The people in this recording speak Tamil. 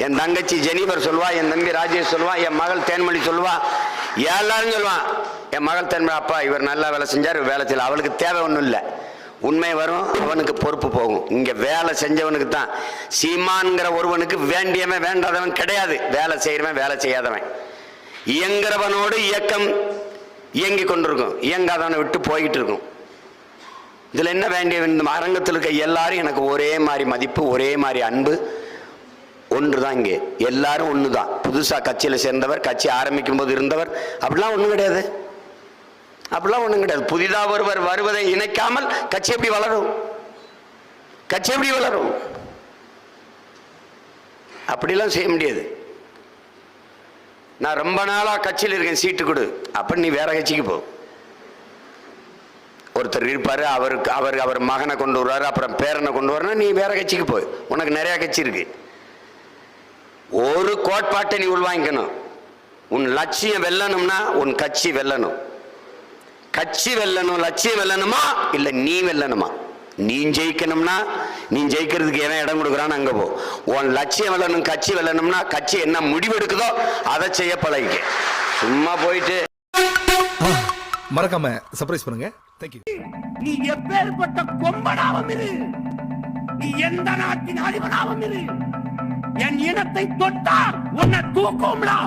என் தங்கச்சி ஜெனிஃபர் சொல்லுவா, என் தம்பி ராஜேஷ் சொல்லுவான், என் மகள் தேன்மொழி சொல்லுவா, எல்லாரும் சொல்லுவான். என் மகள் தேன்மொழி, அப்பா இவர் நல்லா வேலை செஞ்சார், வேலை செய்யல, அவளுக்கு தேவை ஒன்றும் இல்லை. உண்மை வரும், அவனுக்கு பொறுப்பு போகும். இங்க வேலை செஞ்சவனுக்கு தான். சீமான்கிற ஒருவனுக்கு வேண்டியவன் வேண்டாதவன் கிடையாது. வேலை செய்யறவன் வேலை செய்யாதவன். இயங்குறவனோடு இயக்கம் இயங்கி கொண்டிருக்கும், இயங்காதவனை விட்டு போய்கிட்டு இருக்கும். இதுல என்ன வேண்டியவன்? இந்த அரங்கத்தில் இருக்க எல்லாரும் எனக்கு ஒரே மாதிரி மதிப்பு, ஒரே மாதிரி அன்பு, ஒன்றுதான். இங்கே எல்லாரும் ஒண்ணுதான். புதுசா கட்சியில சேர்ந்தவர், கட்சி ஆரம்பிக்கும் போது இருந்தவர், அப்படிலாம் ஒண்ணும் கிடையாது. அப்படிலாம் ஒண்ணும் கிடையாது. புதிதா ஒருவர் வருவதை இணைக்காமல் கட்சி எப்படி வளரும்? கட்சி எப்படி வளரும்? அப்படிலாம் செய்ய முடியாது. நான் ரொம்ப நாளா கட்சியில் இருக்கேன், சீட்டு கொடு, அப்ப நீ வேற கட்சிக்கு போ. ஒருத்தர் இருப்பாரு, அவர் மகனை கொண்டு வருவாரு, அப்புறம் பேரனை கொண்டு வரணும், நீ வேற கட்சிக்கு போய். உனக்கு நிறைய கட்சி இருக்கு. ஒரு கோட்பாட்டை நீ உள்வாங்கிக்கணும். உன் லட்சியம் வெல்லணும்னா உன் கட்சி வெல்லணும். கட்சி வெல்லணும், லட்சியம் வெல்லணுமா இல்ல நீ வெல்லணுமா? நீ ஜெயிக்கணும்னா, நீ ஜெயிக்கிறதுக்கு என்ன இடம் கொடுக்குறான்னு அங்க போ. உன் லட்சியம் வெல்லணும், கட்சி வெல்லணும்னா கட்சி என்ன முடிவெடுக்குதோ அதை செய்ய பழகிக்க. சும்மா போயிட்டு மறக்காம சர்ப்ரைஸ் பண்ணுங்க. தேங்க்யூ. நீ எப்பேற்பட்ட கொம்பனாவும் இரு, நீ எந்த நாட்டின் அதிபனாவும் இரு, என் இனத்தை தொட்டா உன்னை தூக்கும்டா.